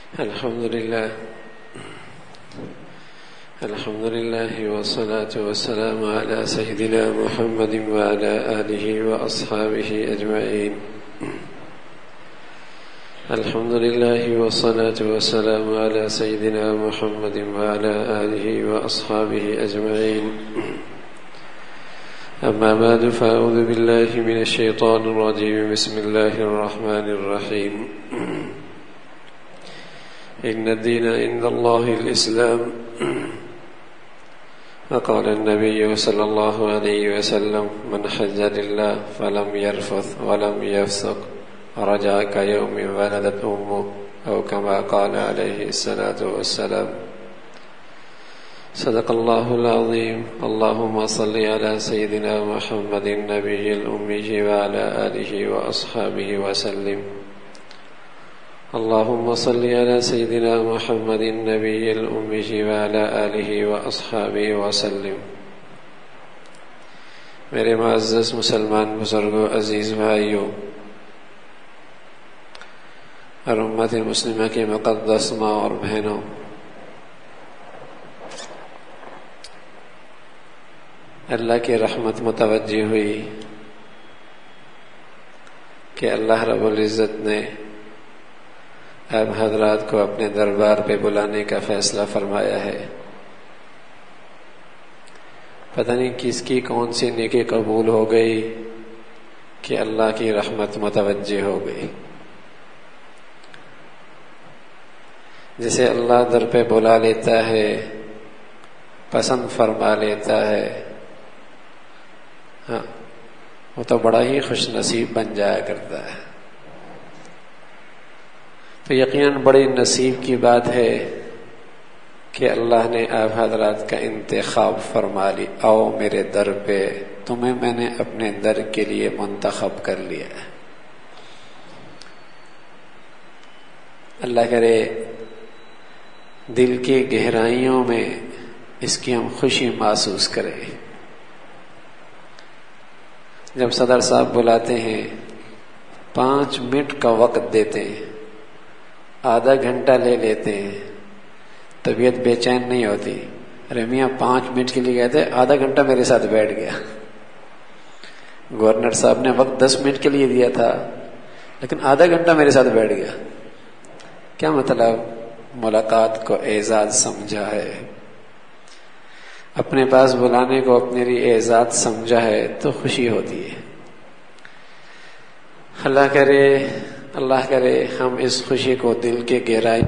الحمد لله والصلاة والسلام على سيدنا محمد وعلى آله وأصحابه أجمعين. الحمد لله والصلاة والسلام على سيدنا محمد وعلى آله وأصحابه أجمعين. أما بعد فأعوذ بالله من الشيطان الرجيم. بسم الله الرحمن الرحيم. إن الدين عند الله الإسلام. وقال النبي صلى الله عليه وسلم: من حج لله فلم يرفث ولم يفسق رجع كيوم ولدت أمه، أو كما قال عليه الصلاة والسلام. صدق الله العظيم. اللهم صل على سيدنا محمد النبي الأمي وعلى آله وأصحابه وسلم. اللهم صل على سيدنا محمد النبي الأمي وعلى آله وأصحابه وسلم. میرے معزز مسلمان بزرگوں، عزیز بھائیوں اور امت مسلمہ کے مقدس ماں اور بہنوں، اللہ کی رحمت متوجہ ہوئی کہ اللہ رب العزت نے آپ حضرات کو اپنے دربار پہ بلانے کا فیصلہ فرمایا ہے. پتہ نہیں کس کی کون سی نیکی قبول ہو گئی کہ اللہ کی رحمت متوجہ ہو گئی. جسے اللہ در پہ بلا لیتا ہے، پسند فرما لیتا ہے، ہاں وہ تو بڑا ہی خوش نصیب بن جایا کرتا ہے. تو یقیناً بڑی نصیب کی بات ہے کہ اللہ نے آپ حضرات کا انتخاب فرما لی. آؤ میرے در پہ، تمہیں میں نے اپنے در کے لیے منتخب کر لیا. اللہ کرے دل کی گہرائیوں میں اس کی ہم خوشی محسوس کریں. جب صدر صاحب بلاتے ہیں، 5 منٹ کا وقت دیتے ہیں، آدھا گھنٹہ لے لیتے ہیں، طبیعت بے چین نہیں ہوتی. ارے میاں 5 منٹ کے لیے کہتے آدھا گھنٹہ میرے ساتھ بیٹھ گیا. گورنر صاحب نے وقت 10 منٹ کے لیے دیا تھا، لیکن آدھا گھنٹہ میرے ساتھ بیٹھ گیا. کیا مطلب؟ ملاقات کو اعزاز سمجھا ہے، اپنے پاس بلانے کو اپنے لیے اعزاز سمجھا ہے تو خوشی ہوتی ہے. اللہ کرے ہم اس خوشی کو دل کے گہرائی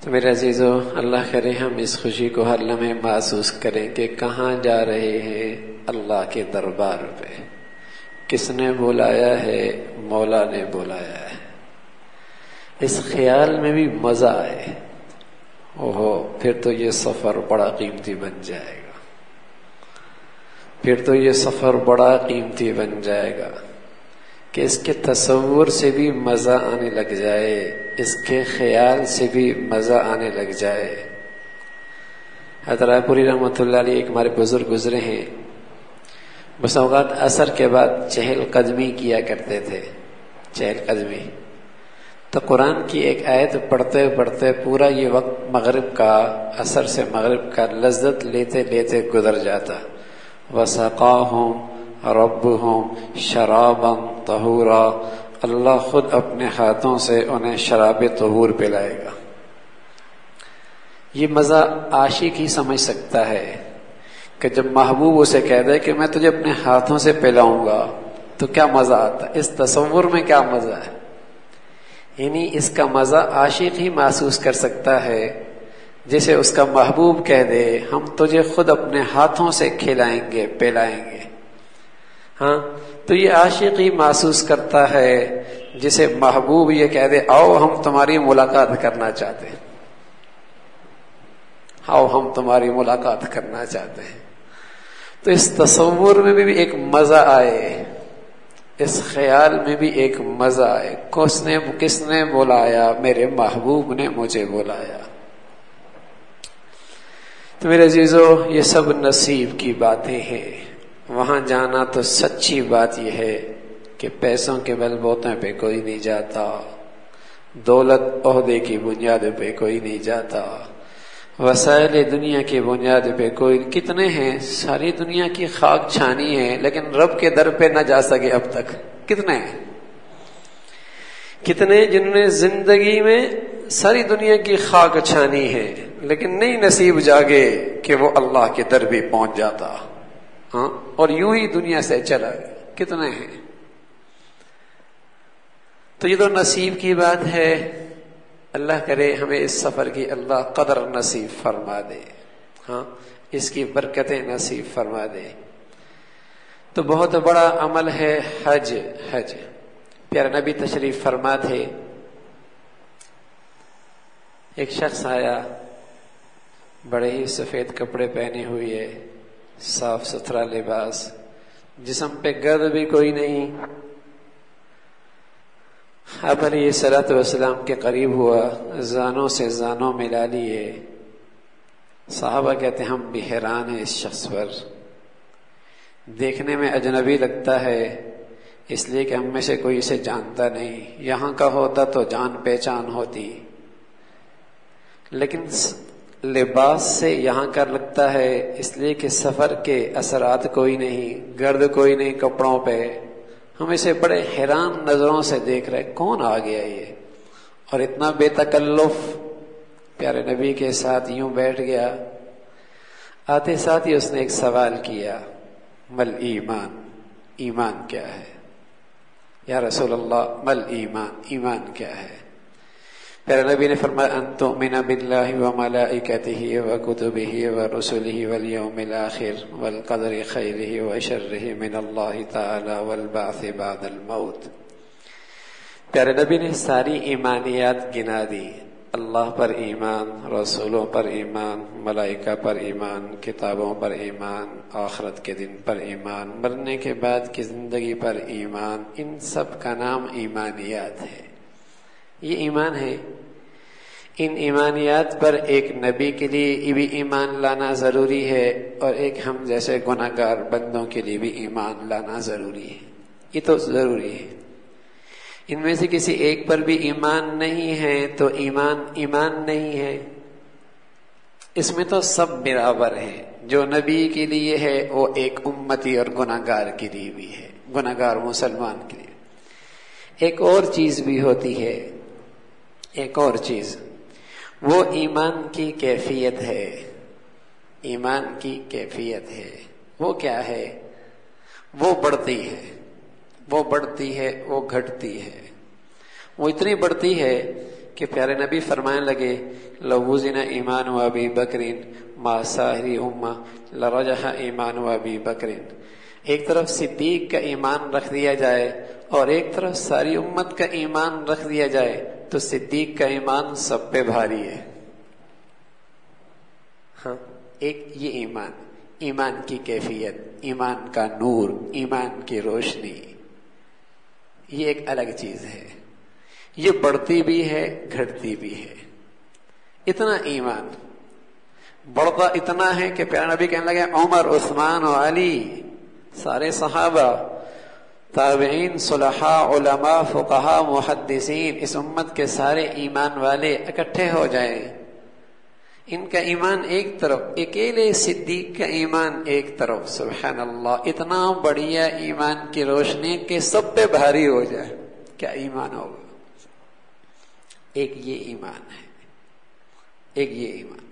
تو میرے عزیزو، اللہ کرے ہم اس خوشی کو ہر لمحے محسوس کریں کہ کہاں جا رہے ہیں. اللہ کے دربار پہ. کس نے بلایا ہے؟ مولا نے بلایا ہے. اس خیال میں بھی مزہ آئے، اوہو پھر تو یہ سفر بڑا قیمتی بن جائے گا، پھر تو یہ سفر بڑا قیمتی بن جائے گا کہ اس کے تصور سے بھی مزہ آنے لگ جائے، اس کے خیال سے بھی مزہ آنے لگ جائے. حضرت پوری رحمۃ اللہ علیہ ایک ہمارے بزرگ گزرے ہیں، بس اوقات عصر کے بعد چہل قدمی کیا کرتے تھے. چہل قدمی تو قرآن کی ایک آیت پڑھتے پڑھتے پورا یہ وقت مغرب کا، عصر سے مغرب کا لذت لیتے لیتے گزر جاتا. وَسَقَاهُمْ رَبُّهُمْ شَرَابًا طَهُورًا. اللہ خود اپنے ہاتھوں سے انہیں شراب طہور پلائے گا. یہ مزہ عاشق ہی سمجھ سکتا ہے کہ جب محبوب اسے کہہ دے کہ میں تجھے اپنے ہاتھوں سے پلاؤں گا تو کیا مزہ آتا. اس تصور میں کیا مزہ ہے، یعنی اس کا مزہ عاشق ہی محسوس کر سکتا ہے جسے اس کا محبوب کہہ دے ہم تجھے خود اپنے ہاتھوں سے کھلائیں گے پلائیں گے. ہاں تو یہ عاشق ہی محسوس کرتا ہے جسے محبوب یہ کہہ دے آؤ ہم تمہاری ملاقات کرنا چاہتے ہیں، آؤ ہم تمہاری ملاقات کرنا چاہتے ہیں. تو اس تصور میں بھی ایک مزہ آئے، اس خیال میں بھی ایک مزہ آئے. کس نے بلایا؟ میرے محبوب نے مجھے بلایا. تو میرے عزیزو یہ سب نصیب کی باتیں ہیں. وہاں جانا تو سچی بات یہ ہے کہ پیسوں کے بل بوتے پہ کوئی نہیں جاتا، دولت عہدے کی بنیاد پہ کوئی نہیں جاتا، وسائل دنیا کی بنیاد پہ کوئی. کتنے ہیں ساری دنیا کی خاک چھانی ہے لیکن رب کے در پہ نہ جا سکے اب تک. کتنے ہیں، کتنے جنہوں نے زندگی میں ساری دنیا کی خاک چھانی ہے لیکن نہیں نصیب جاگے کہ وہ اللہ کے در بھی پہنچ جاتا، ہاں، اور یوں ہی دنیا سے چلا گیا. کتنے ہیں؟ تو یہ تو نصیب کی بات ہے. اللہ کرے ہمیں اس سفر کی اللہ قدر نصیب فرما دے، ہاں، اس کی برکتیں نصیب فرما دے. تو بہت بڑا عمل ہے حج. پیارے نبی تشریف فرما تھے. ایک شخص آیا، بڑے ہی سفید کپڑے پہنے ہوئے، صاف ستھرا لباس، جسم پہ گرد بھی کوئی نہیں. آپ علیہ الصلوۃ والسلام کے قریب ہوا، زانوں سے زانوں ملا لیے. صحابہ کہتے ہیں ہم بھی حیران ہیں اس شخص پر، دیکھنے میں اجنبی لگتا ہے اس لیے کہ ہم میں سے کوئی اسے جانتا نہیں. یہاں کا ہوتا تو جان پہچان ہوتی، لیکن لباس سے یہاں کا لگتا ہے اس لیے کہ سفر کے اثرات کوئی نہیں، گرد کوئی نہیں کپڑوں پہ. ہم اسے بڑے حیران نظروں سے دیکھ رہے، کون آ گیا یہ، اور اتنا بے تکلف پیارے نبی کے ساتھ یوں بیٹھ گیا. آتے ساتھ ہی اس نے ایک سوال کیا، مل ایمان، ایمان کیا ہے؟ یا رسول اللہ مل ایمان، ایمان کیا ہے؟ پیارے نبی نے فرمایا ان تؤمن باللہ وملائکتہ وکتبہ ورسلہ والیوم الآخر والقدر خیرہ وشرہ من اللہ تعالی والبعث بعد الموت. پیارے نبی نے ساری ایمانیات گنا دی. اللہ پر ایمان، رسولوں پر ایمان، ملائکہ پر ایمان، کتابوں پر ایمان، آخرت کے دن پر ایمان، مرنے کے بعد کی زندگی پر ایمان. ان سب کا نام ایمانیات ہے. یہ ایمان ہے. ان ایمانیات پر ایک نبی کے لیے بھی ایمان لانا ضروری ہے اور ایک ہم جیسے گناہ گار بندوں کے لیے بھی ایمان لانا ضروری ہے. یہ تو ضروری ہے. ان میں سے کسی ایک پر بھی ایمان نہیں ہے تو ایمان نہیں ہے. اس میں تو سب برابر ہیں. جو نبی کے لیے ہے وہ ایک امتی اور گناہ گار کے لیے بھی ہے، گناہ گار مسلمان کے لیے. ایک اور چیز بھی ہوتی ہے، ایک اور چیز، وہ ایمان کی کیفیت ہے. ایمان کی کیفیت ہے. وہ کیا ہے؟ وہ بڑھتی ہے، وہ بڑھتی ہے، وہ گھٹتی ہے. وہ اتنی بڑھتی ہے کہ پیارے نبی فرمانے لگے لو وزن ایمان و ابی بکرین ما ساہری امہ لرجح ایمان و ابی بکرین. ایک طرف صدیق کا ایمان رکھ دیا جائے اور ایک طرف ساری امت کا ایمان رکھ دیا جائے تو صدیق کا ایمان سب پہ بھاری ہے. ہاں، ایک یہ ایمان، ایمان کی کیفیت، ایمان کا نور، ایمان کی روشنی، یہ ایک الگ چیز ہے. یہ بڑھتی بھی ہے، گھٹتی بھی ہے. اتنا ایمان بڑھتا اتنا ہے کہ پیارے نبی کہنے لگے عمر، عثمان و علی، سارے صحابہ، تابعین، صلحاء، علماء، فقہاء، محدثین، اس امت کے سارے ایمان والے اکٹھے ہو جائیں. ان کا ایمان ایک طرف، اکیلے صدیق کا ایمان ایک طرف. سبحان اللہ، اتنا بڑھیا ایمان کی روشنی کہ سب پہ بھاری ہو جائے. کیا ایمان ہوگا؟ ایک یہ ایمان ہے، ایک یہ ایمان.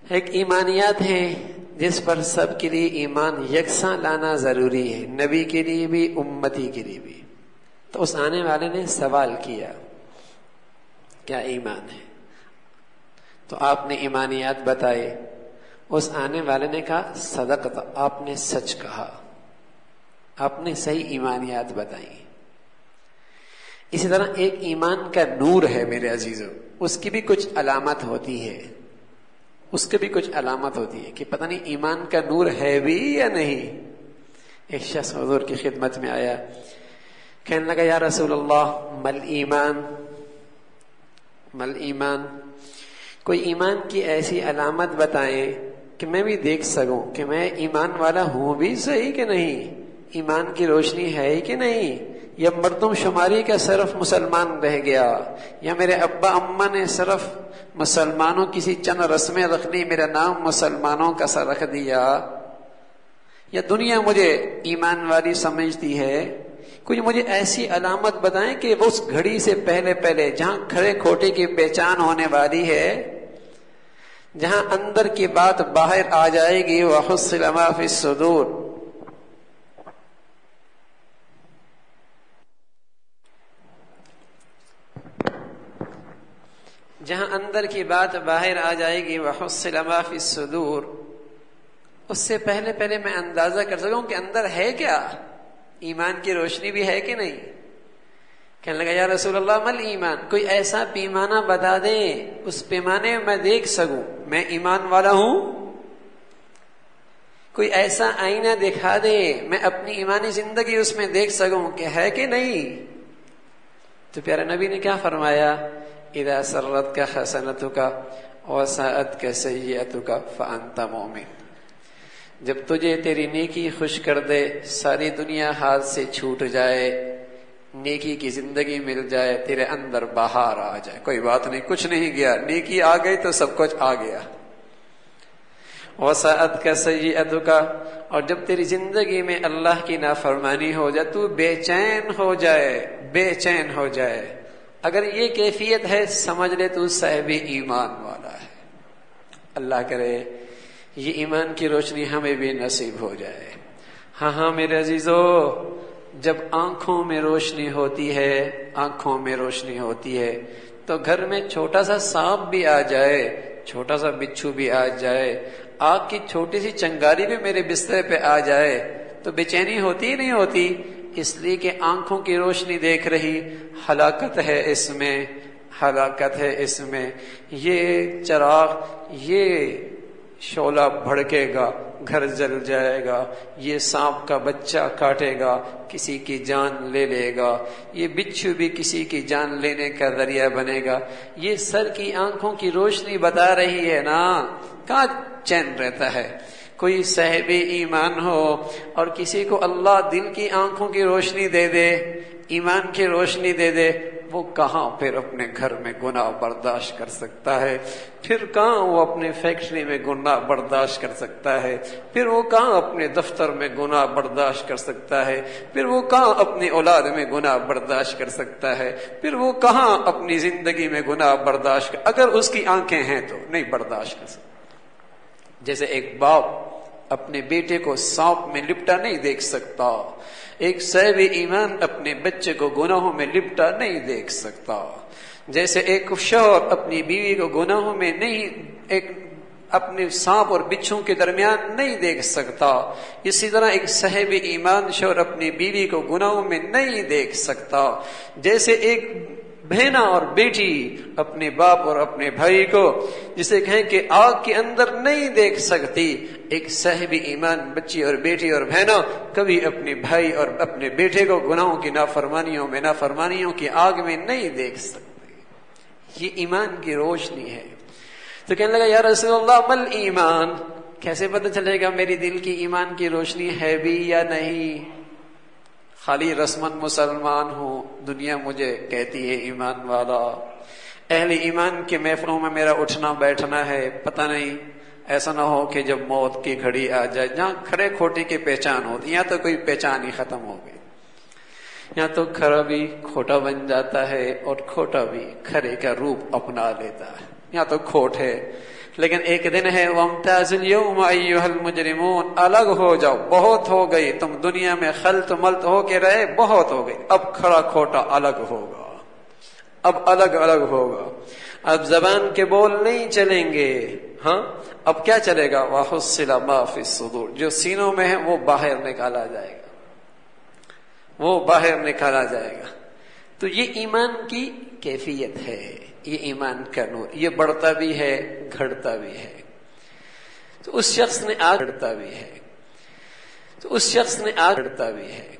ایک ایمانیات ہیں جس پر سب کے لیے ایمان یکساں لانا ضروری ہے، نبی کے لیے بھی، امتی کے لیے بھی. تو اس آنے والے نے سوال کیا کیا ایمان ہے؟ تو آپ نے ایمانیات بتائے. اس آنے والے نے کہا صدقت، آپ نے سچ کہا، آپ نے صحیح ایمانیات بتائی۔ اسی طرح ایک ایمان کا نور ہے میرے عزیزو، اس کی بھی کچھ علامت ہوتی ہے، اس کی بھی کچھ علامت ہوتی ہے کہ پتہ نہیں ایمان کا نور ہے بھی یا نہیں۔ ایک شخص حضور کی خدمت میں آیا، کہنے لگا یا رسول اللہ مل ایمان، مل ایمان، کوئی ایمان کی ایسی علامت بتائیں کہ میں بھی دیکھ سکوں کہ میں ایمان والا ہوں بھی صحیح کہ نہیں، ایمان کی روشنی ہے ہی کہ نہیں، یا مردم شماری کا صرف مسلمان رہ گیا، یا میرے ابا اماں نے صرف مسلمانوں کسی چند رسمیں رکھ لی، میرا نام مسلمانوں کا سا رکھ دیا، یا دنیا مجھے ایمان والی سمجھتی ہے۔ کوئی مجھے ایسی علامت بتائیں کہ اس گھڑی سے پہلے پہلے جہاں کھڑے کھوٹے کی پہچان ہونے والی ہے، جہاں اندر کی بات باہر آ جائے گی، وَحُصِّلَ مَا فِي الصُّدُورِ، جہاں اندر کی بات باہر آ جائے گی، وَحُصِّلَ مَا فِي الصُّدُورِ، اس سے پہلے پہلے میں اندازہ کر سکوں کہ اندر ہے کیا، ایمان کی روشنی بھی ہے کہ نہیں۔ کہنے لگا یا رسول اللہ مل ایمان، کوئی ایسا پیمانہ بتا دے اس پیمانے میں دیکھ سکوں میں ایمان والا ہوں، کوئی ایسا آئینہ دکھا دے میں اپنی ایمانی زندگی اس میں دیکھ سکوں کہ ہے کہ نہیں۔ تو پیارے نبی نے کیا فرمایا، اذا سرتک حسنتک وساءتک سیئتک فانت مؤمن، جب تجھے تیری نیکی خوش کر دے، ساری دنیا ہاتھ سے چھوٹ جائے، نیکی کی زندگی مل جائے، تیرے اندر بہار آ جائے، کوئی بات نہیں، کچھ نہیں گیا، نیکی آ گئی تو سب کچھ آ گیا۔ وساءتک سیئتک، اور جب تیری زندگی میں اللہ کی نافرمانی ہو جائے، تو بے چین ہو جائے، بے چین ہو جائے، اگر یہ کیفیت ہے سمجھ لے تو صاحب ایمان والا ہے۔ اللہ کرے یہ ایمان کی روشنی ہمیں بھی نصیب ہو جائے۔ ہاں ہاں میرے عزیزو، جب آنکھوں میں روشنی ہوتی ہے، آنکھوں میں روشنی ہوتی ہے تو گھر میں چھوٹا سا سانپ بھی آ جائے، چھوٹا سا بچھو بھی آ جائے، آگ کی چھوٹی سی چنگاری بھی میرے بستر پہ آ جائے تو بے چینی ہوتی ہی نہیں ہوتی، اس لیے کہ آنکھوں کی روشنی دیکھ رہی، ہلاکت ہے اس میں، ہلاکت ہے اس میں، یہ چراغ، یہ شعلہ بھڑکے گا، گھر جل جائے گا، یہ سانپ کا بچہ کاٹے گا، کسی کی جان لے لے گا، یہ بچھو بھی کسی کی جان لینے کا ذریعہ بنے گا۔ یہ سر کی آنکھوں کی روشنی بتا رہی ہے نا، کہاں چین رہتا ہے۔ کوئی صاحب ایمان ہو اور کسی کو اللہ دل کی آنکھوں کی روشنی دے دے، ایمان کی روشنی دے دے، وہ کہاں پھر اپنے گھر میں گناہ برداشت کر سکتا ہے، پھر کہاں وہ اپنے فیکٹری میں گناہ برداشت کر سکتا ہے، پھر وہ کہاں اپنے دفتر میں گناہ برداشت کر سکتا ہے، پھر وہ کہاں اپنی اولاد میں گناہ برداشت کر سکتا ہے، پھر وہ کہاں اپنی زندگی میں گناہ برداشت اگر اس کی آنکھیں ہیں تو نہیں برداشت کر سکتا۔ جیسے ایک باپ اپنے بیٹے کو سانپ میں لپٹا نہیں دیکھ سکتا، ایک صاحب ایمان اپنے بچے کو گناہوں میں لپٹا نہیں دیکھ سکتا، جیسے ایک شوہر اپنی بیوی کو گناہوں میں نہیں، اپنے سانپ اور بچھو کے درمیان نہیں دیکھ سکتا، اسی طرح ایک صاحب ایمان شوہر اپنی بیوی کو گناہوں میں نہیں دیکھ سکتا، جیسے ایک بہنا اور بیٹی اپنے باپ اور اپنے بھائی کو جسے کہیں کہ آگ کے اندر نہیں دیکھ سکتی، ایک صاحب ایمان بچی اور بیٹی اور بہنا کبھی اپنے بھائی اور اپنے بیٹے کو گناہوں کی نافرمانیوں کی آگ میں نہیں دیکھ سکتے۔ یہ ایمان کی روشنی ہے۔ تو کہنے لگا یا رسول اللہ مل ایمان، کیسے پتہ چلے گا میری دل کی ایمان کی روشنی ہے بھی یا نہیں؟ خالی رسمن مسلمان ہوں، دنیا مجھے کہتی ہے ایمان والا، اہل ایمان کے محفلوں میں میرا اٹھنا بیٹھنا ہے، پتہ نہیں ایسا نہ ہو کہ جب موت کی گھڑی آ جائے، جہاں کھڑے کھوٹے کی پہچان ہوتی، یہاں تو کوئی پہچان ہی ختم ہو گئی، یہاں تو کھڑا بھی کھوٹا بن جاتا ہے اور کھوٹا بھی کھڑے کا روپ اپنا لیتا ہے، یہاں تو کھوٹ ہے، لیکن ایک دن ہے وَامْتَازُوا الْيَوْمَ أَيُّهَا الْمُجْرِمُونَ، الگ ہو جاؤ، بہت ہو گئی، تم دنیا میں خلط ملط ہو کے رہے، بہت ہو گئی، اب کھڑا کھوٹا الگ ہوگا، اب الگ الگ ہوگا، اب زبان کے بول نہیں چلیں گے، ہاں اب کیا چلے گا؟ وَحُصِّلَ مَا فِي الصُّدُورِ، جو سینوں میں ہے وہ باہر نکالا جائے گا، وہ باہر نکالا جائے گا۔ تو یہ ایمان کی کیفیت ہے، یہ ایمان کا نور، یہ بڑھتا بھی ہے گھٹتا بھی ہے۔ تو اس شخص نے آگ گھٹتا بھی ہے، تو اس شخص نے آگ گھٹتا بھی ہے۔